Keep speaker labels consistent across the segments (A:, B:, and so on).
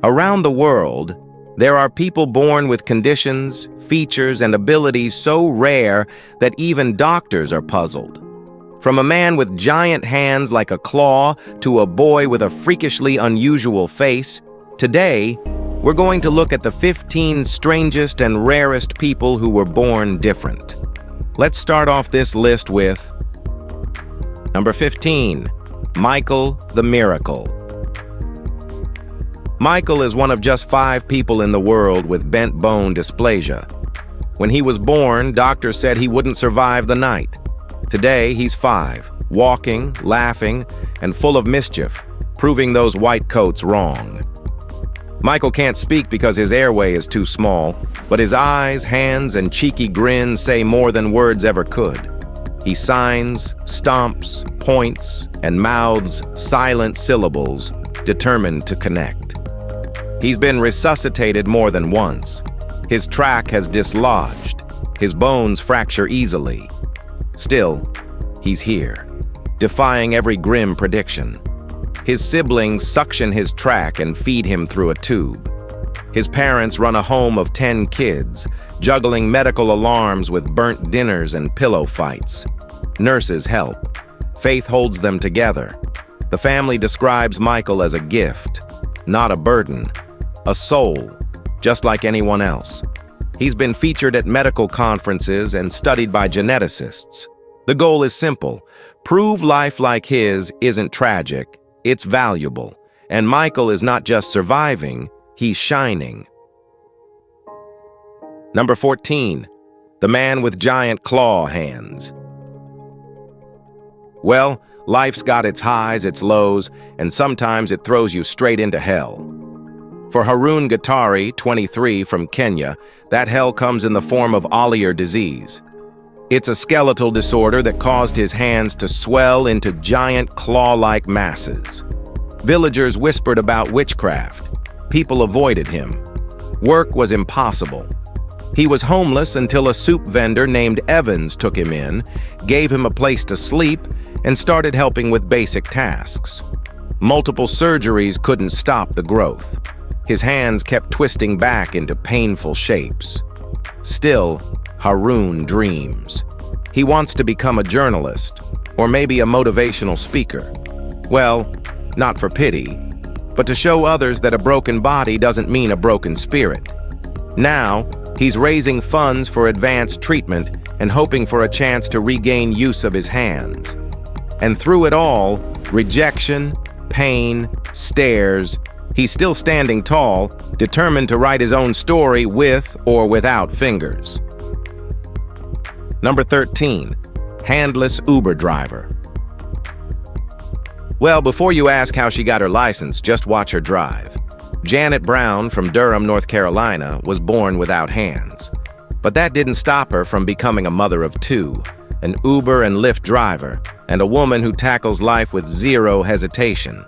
A: Around the world, there are people born with conditions, features, and abilities so rare that even doctors are puzzled. From a man with giant hands like a claw to a boy with a freakishly unusual face, today, we're going to look at the 15 strangest and rarest people who were born different. Let's start off this list with number 15, Michael the Miracle. Michael is one of just 5 people in the world with bent bone dysplasia. When he was born, doctors said he wouldn't survive the night. Today, he's 5, walking, laughing, and full of mischief, proving those white coats wrong. Michael can't speak because his airway is too small, but his eyes, hands, and cheeky grin say more than words ever could. He signs, stomps, points, and mouths silent syllables, determined to connect. He's been resuscitated more than once. His track has dislodged. His bones fracture easily. Still, he's here, defying every grim prediction. His siblings suction his track and feed him through a tube. His parents run a home of 10 kids, juggling medical alarms with burnt dinners and pillow fights. Nurses help. Faith holds them together. The family describes Michael as a gift, not a burden, a soul, just like anyone else. He's been featured at medical conferences and studied by geneticists. The goal is simple: prove life like his isn't tragic, it's valuable. And Michael is not just surviving, he's shining. Number 14, the man with giant claw hands. Well, life's got its highs, its lows, and sometimes it throws you straight into hell. For Harun Gatari, 23, from Kenya, that hell comes in the form of Ollier disease. It's a skeletal disorder that caused his hands to swell into giant claw-like masses. Villagers whispered about witchcraft. People avoided him. Work was impossible. He was homeless until a soup vendor named Evans took him in, gave him a place to sleep, and started helping with basic tasks. Multiple surgeries couldn't stop the growth. His hands kept twisting back into painful shapes. Still, Harun dreams. He wants to become a journalist, or maybe a motivational speaker. Well, not for pity, but to show others that a broken body doesn't mean a broken spirit. Now, he's raising funds for advanced treatment and hoping for a chance to regain use of his hands. And through it all, rejection, pain, stares, he's still standing tall, determined to write his own story with or without fingers. Number 13, handless Uber driver. Well, before you ask how she got her license, just watch her drive. Janet Brown from Durham, North Carolina, was born without hands. But that didn't stop her from becoming a mother of 2, an Uber and Lyft driver, and a woman who tackles life with zero hesitation.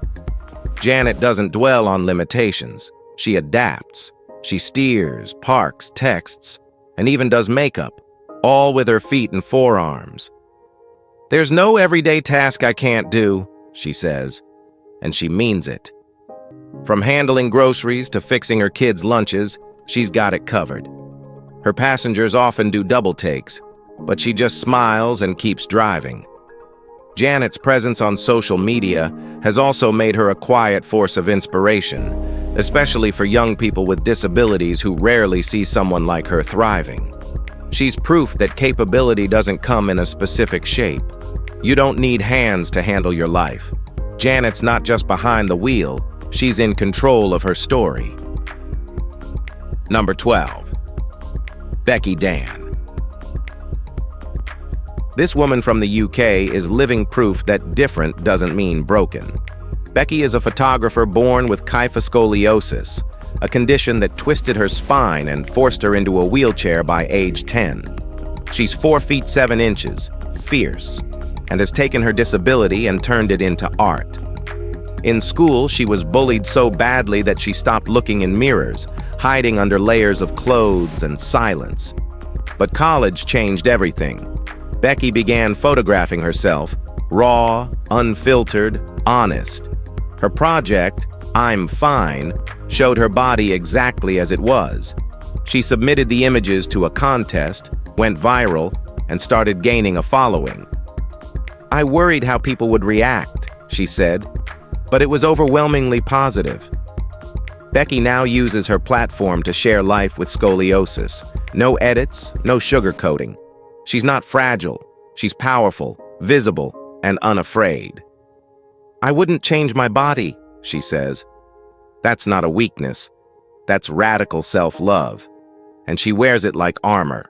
A: Janet doesn't dwell on limitations. She adapts. She steers, parks, texts, and even does makeup, all with her feet and forearms. "There's no everyday task I can't do," she says, and she means it. From handling groceries to fixing her kids' lunches, she's got it covered. Her passengers often do double takes, but she just smiles and keeps driving. Janet's presence on social media has also made her a quiet force of inspiration, especially for young people with disabilities who rarely see someone like her thriving. She's proof that capability doesn't come in a specific shape. You don't need hands to handle your life. Janet's not just behind the wheel, she's in control of her story. Number 12, Becky Dan. This woman from the UK is living proof that different doesn't mean broken. Becky is a photographer born with kyphoscoliosis, a condition that twisted her spine and forced her into a wheelchair by age 10. She's 4 feet 7 inches, fierce, and has taken her disability and turned it into art. In school, she was bullied so badly that she stopped looking in mirrors, hiding under layers of clothes and silence. But college changed everything. Becky began photographing herself, raw, unfiltered, honest. Her project, I'm Fine, showed her body exactly as it was. She submitted the images to a contest, went viral, and started gaining a following. "I worried how people would react," she said, "but it was overwhelmingly positive." Becky now uses her platform to share life with scoliosis. No edits, no sugarcoating. She's not fragile. She's powerful, visible, and unafraid. "I wouldn't change my body," she says. That's not a weakness. That's radical self-love. And she wears it like armor.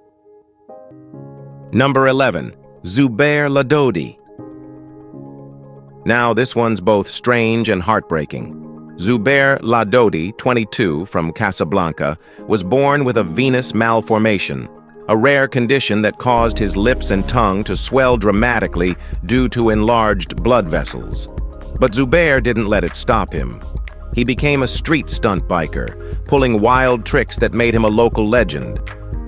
A: Number 11. Zuber Lodi. Now, this one's both strange and heartbreaking. Zuber Lodi, 22, from Casablanca, was born with a venous malformation, a rare condition that caused his lips and tongue to swell dramatically due to enlarged blood vessels. But Zuber didn't let it stop him. He became a street stunt biker, pulling wild tricks that made him a local legend.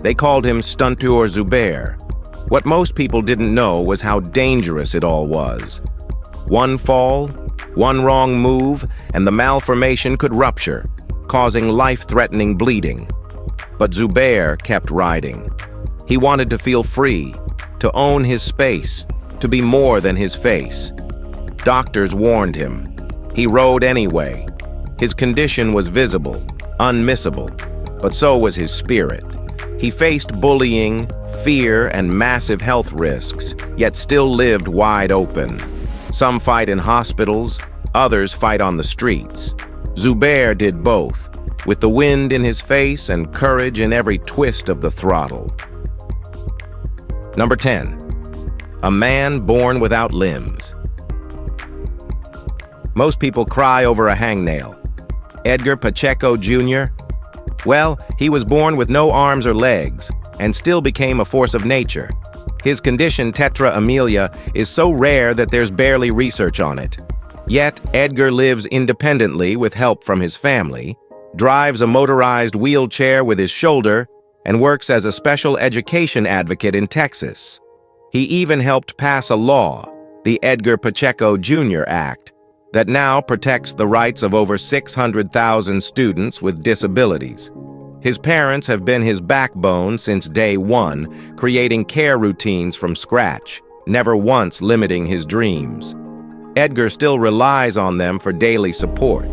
A: They called him Stunteur Zuber. What most people didn't know was how dangerous it all was. One fall, one wrong move, and the malformation could rupture, causing life-threatening bleeding. But Zuber kept riding. He wanted to feel free, to own his space, to be more than his face. Doctors warned him. He rode anyway. His condition was visible, unmissable, but so was his spirit. He faced bullying, fear, and massive health risks, yet still lived wide open. Some fight in hospitals, others fight on the streets. Zuber did both, with the wind in his face and courage in every twist of the throttle. Number 10. A man born without limbs. Most people cry over a hangnail. Edgar Pacheco Jr.? Well, he was born with no arms or legs, and still became a force of nature. His condition, tetra amelia, is so rare that there's barely research on it. Yet, Edgar lives independently with help from his family, drives a motorized wheelchair with his shoulder, and works as a special education advocate in Texas. He even helped pass a law, the Edgar Pacheco Jr. Act, that now protects the rights of over 600,000 students with disabilities. His parents have been his backbone since day one, creating care routines from scratch, never once limiting his dreams. Edgar still relies on them for daily support,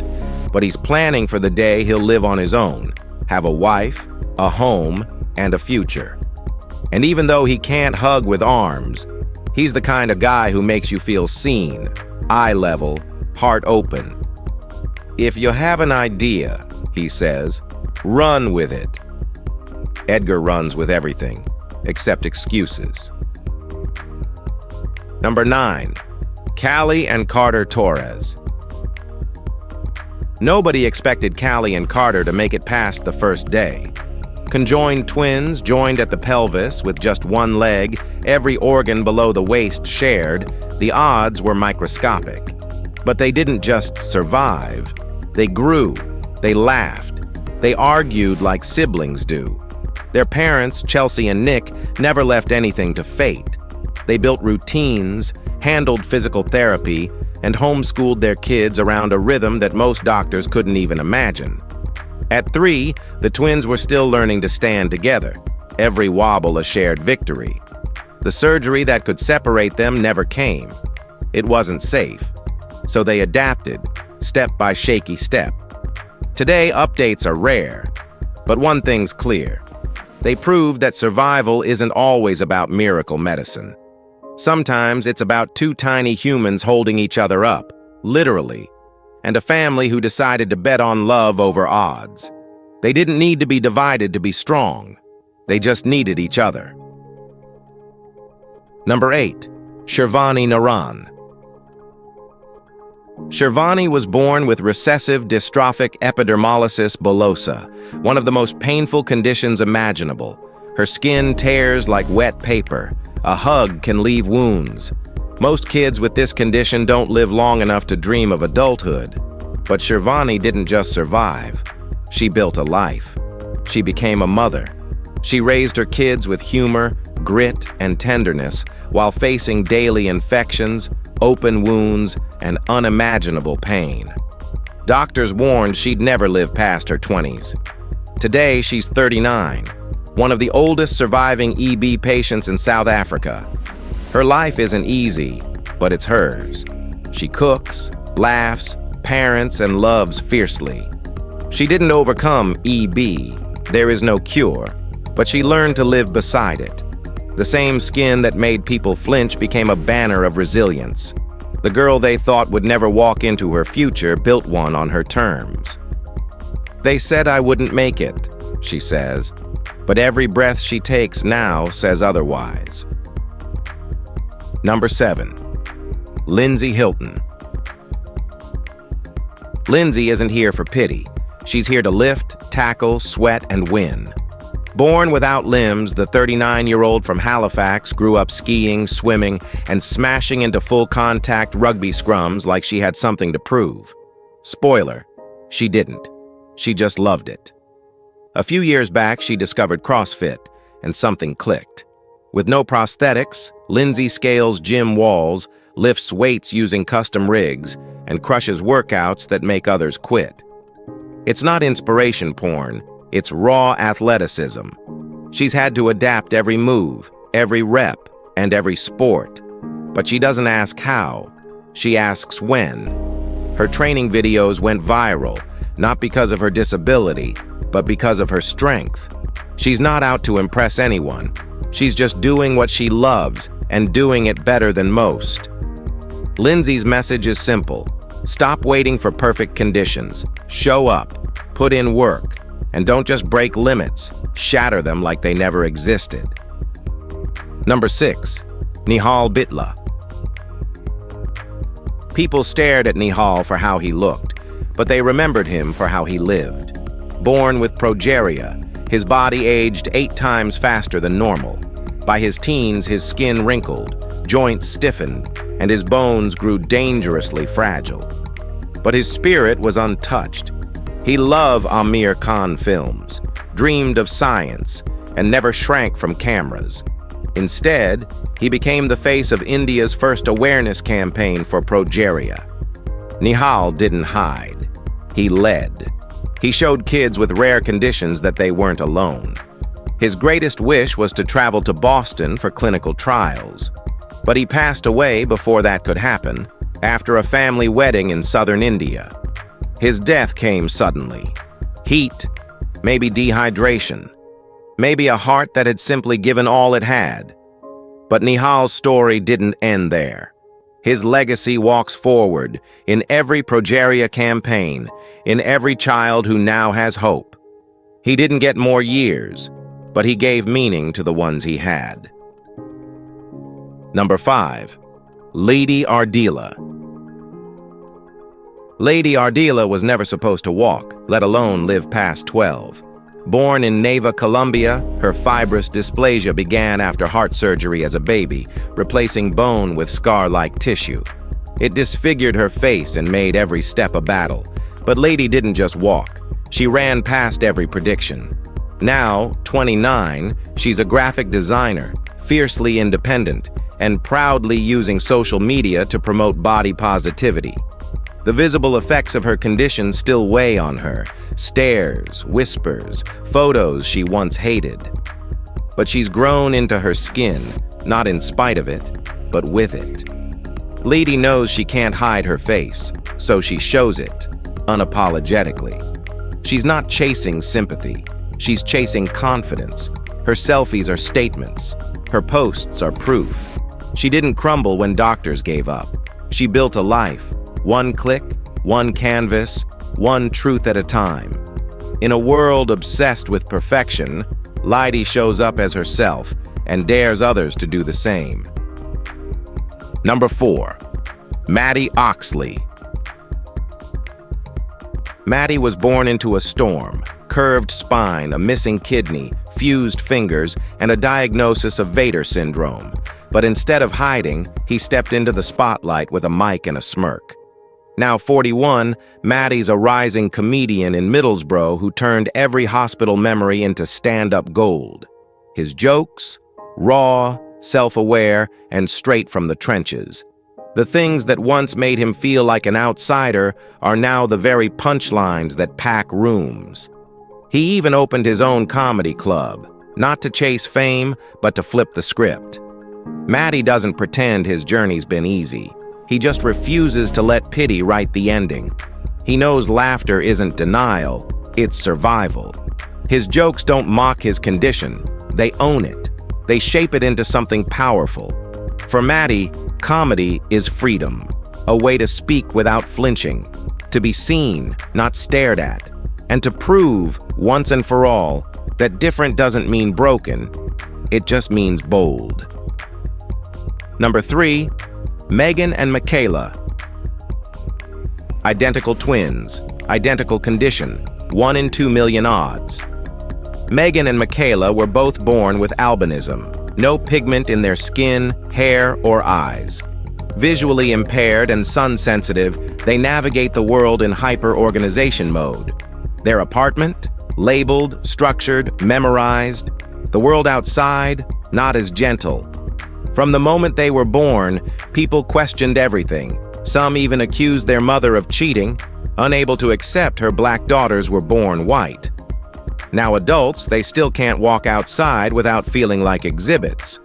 A: but he's planning for the day he'll live on his own, have a wife, a home, and a future. And even though he can't hug with arms, he's the kind of guy who makes you feel seen, eye level, heart open. "If you have an idea," he says, "run with it." Edgar runs with everything, except excuses. Number 9. Callie and Carter Torres. Nobody expected Callie and Carter to make it past the first day. Conjoined twins joined at the pelvis with just one leg, every organ below the waist shared. The odds were microscopic. But they didn't just survive. They grew. They laughed. They argued like siblings do. Their parents, Chelsea and Nick, never left anything to fate. They built routines, handled physical therapy, and homeschooled their kids around a rhythm that most doctors couldn't even imagine. At 3, the twins were still learning to stand together, every wobble a shared victory. The surgery that could separate them never came. It wasn't safe. So they adapted, step by shaky step. Today, updates are rare, but one thing's clear. They proved that survival isn't always about miracle medicine. Sometimes it's about 2 tiny humans holding each other up, literally, and a family who decided to bet on love over odds. They didn't need to be divided to be strong. They just needed each other. Number 8. Shirvani Naran. Shirvani was born with recessive dystrophic epidermolysis bullosa, one of the most painful conditions imaginable. Her skin tears like wet paper. A hug can leave wounds. Most kids with this condition don't live long enough to dream of adulthood. But Shirvani didn't just survive. She built a life. She became a mother. She raised her kids with humor, grit, and tenderness while facing daily infections, open wounds, and unimaginable pain. Doctors warned she'd never live past her 20s. Today, she's 39, one of the oldest surviving EB patients in South Africa. Her life isn't easy, but it's hers. She cooks, laughs, parents, and loves fiercely. She didn't overcome EB. There is no cure, but she learned to live beside it. The same skin that made people flinch became a banner of resilience. The girl they thought would never walk into her future built one on her terms. "They said I wouldn't make it," she says, but every breath she takes now says otherwise. Number 7. Lindsay Hilton. Lindsay isn't here for pity. She's here to lift, tackle, sweat, and win. Born without limbs, the 39-year-old from Halifax grew up skiing, swimming, and smashing into full-contact rugby scrums like she had something to prove. Spoiler, she didn't. She just loved it. A few years back, she discovered CrossFit, and something clicked. With no prosthetics, Lindsay scales gym walls, lifts weights using custom rigs, and crushes workouts that make others quit. It's not inspiration porn, it's raw athleticism. She's had to adapt every move, every rep, and every sport. But she doesn't ask how, she asks when. Her training videos went viral, not because of her disability, but because of her strength. She's not out to impress anyone. She's just doing what she loves and doing it better than most. Lindsay's message is simple. Stop waiting for perfect conditions. Show up, put in work, and don't just break limits, shatter them like they never existed. Number 6. Nihal Bitla. People stared at Nihal for how he looked, but they remembered him for how he lived. Born with Progeria, his body aged 8 times faster than normal. By his teens, his skin wrinkled, joints stiffened, and his bones grew dangerously fragile. But his spirit was untouched. He loved Amir Khan films, dreamed of science, and never shrank from cameras. Instead, he became the face of India's first awareness campaign for Progeria. Nihal didn't hide. He led. He showed kids with rare conditions that they weren't alone. His greatest wish was to travel to Boston for clinical trials. But he passed away before that could happen, after a family wedding in southern India. His death came suddenly. Heat, maybe dehydration, maybe a heart that had simply given all it had. But Nihal's story didn't end there. His legacy walks forward in every Progeria campaign, in every child who now has hope. He didn't get more years, but he gave meaning to the ones he had. Number 5. Lady Arila. Lady Arila was never supposed to walk, let alone live past 12. Born in Nava, Colombia, her fibrous dysplasia began after heart surgery as a baby, replacing bone with scar-like tissue. It disfigured her face and made every step a battle. But Lady didn't just walk. She ran past every prediction. Now, 29, she's a graphic designer, fiercely independent, and proudly using social media to promote body positivity. The visible effects of her condition still weigh on her. Stares, whispers, photos she once hated. But she's grown into her skin, not in spite of it, but with it. Lady knows she can't hide her face, so she shows it, unapologetically. She's not chasing sympathy. She's chasing confidence. Her selfies are statements. Her posts are proof. She didn't crumble when doctors gave up. She built a life. One click, one canvas, one truth at a time. In a world obsessed with perfection, Lady shows up as herself and dares others to do the same. Number 4. Maddie Oxley. Maddie was born into a storm, curved spine, a missing kidney, fused fingers, and a diagnosis of Vader syndrome. But instead of hiding, he stepped into the spotlight with a mic and a smirk. Now 41, Maddie's a rising comedian in Middlesbrough who turned every hospital memory into stand-up gold. His jokes, raw, self-aware, and straight from the trenches. The things that once made him feel like an outsider are now the very punchlines that pack rooms. He even opened his own comedy club, not to chase fame, but to flip the script. Maddie doesn't pretend his journey's been easy. He just refuses to let pity write the ending. He knows laughter isn't denial, it's survival. His jokes don't mock his condition, they own it. They shape it into something powerful. For Maddie, comedy is freedom, a way to speak without flinching, to be seen, not stared at, and to prove, once and for all, that different doesn't mean broken, it just means bold. Number 3, Megan and Michaela. Identical twins, identical condition, 1 in 2 million odds. Megan and Michaela were both born with albinism, no pigment in their skin, hair, or eyes. Visually impaired and sun-sensitive, they navigate the world in hyper-organization mode. Their apartment, labeled, structured, memorized. The world outside, not as gentle. From the moment they were born, people questioned everything. Some even accused their mother of cheating, unable to accept her black daughters were born white. Now adults, they still can't walk outside without feeling like exhibits.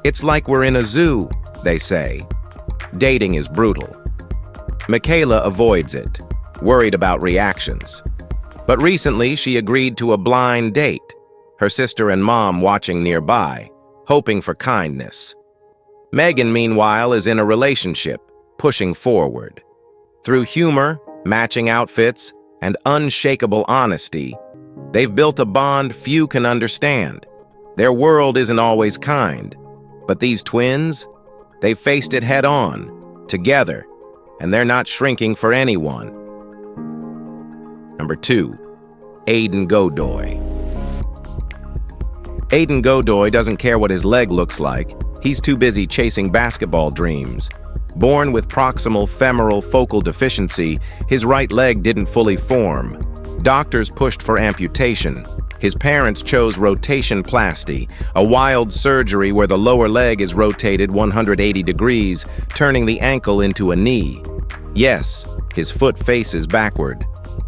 A: It's like we're in a zoo, they say. Dating is brutal. Michaela avoids it, worried about reactions. But recently, she agreed to a blind date, her sister and mom watching nearby, hoping for kindness. Megan, meanwhile, is in a relationship, pushing forward. Through humor, matching outfits, and unshakable honesty, they've built a bond few can understand. Their world isn't always kind, but these twins, they've faced it head-on, together, and they're not shrinking for anyone. Number 2, Aiden Godoy. Aiden Godoy doesn't care what his leg looks like. He's too busy chasing basketball dreams. Born with proximal femoral focal deficiency, his right leg didn't fully form. Doctors pushed for amputation. His parents chose rotation-plasty, a wild surgery where the lower leg is rotated 180 degrees, turning the ankle into a knee. Yes, his foot faces backward,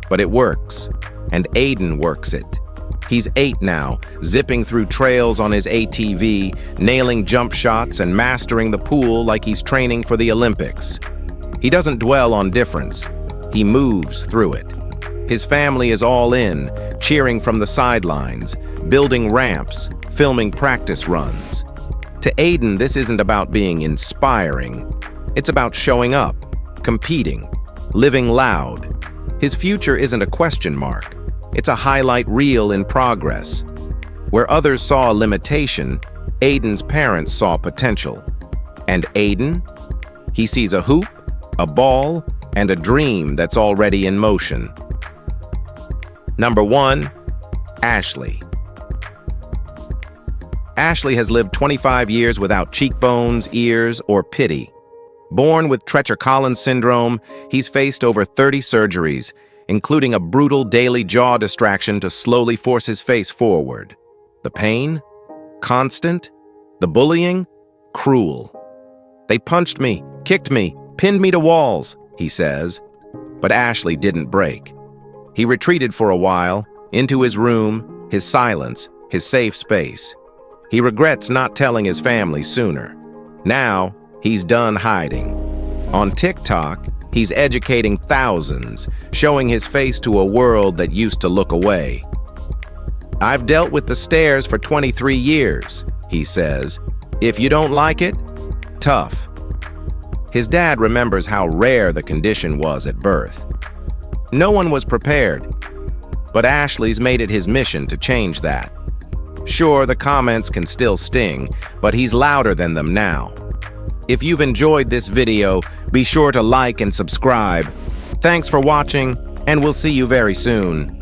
A: but it works, and Aiden works it. He's 8 now, zipping through trails on his ATV, nailing jump shots and mastering the pool like he's training for the Olympics. He doesn't dwell on difference. He moves through it. His family is all in, cheering from the sidelines, building ramps, filming practice runs. To Aiden, this isn't about being inspiring. It's about showing up, competing, living loud. His future isn't a question mark. It's a highlight reel in progress. Where others saw a limitation, Aiden's parents saw potential. And Aiden? He sees a hoop, a ball, and a dream that's already in motion. Number 1, Ashley. Ashley has lived 25 years without cheekbones, ears, or pity. Born with Treacher syndrome, he's faced over 30 surgeries, including a brutal daily jaw distraction to slowly force his face forward. The pain? Constant. The bullying? Cruel. They punched me, kicked me, pinned me to walls, he says. But Ashley didn't break. He retreated for a while, into his room, his silence, his safe space. He regrets not telling his family sooner. Now, he's done hiding. On TikTok, he's educating thousands, showing his face to a world that used to look away. I've dealt with the stares for 23 years, he says. If you don't like it, tough. His dad remembers how rare the condition was at birth. No one was prepared, but Ashley's made it his mission to change that. Sure, the comments can still sting, but he's louder than them now. If you've enjoyed this video, be sure to like and subscribe. Thanks for watching, and we'll see you very soon.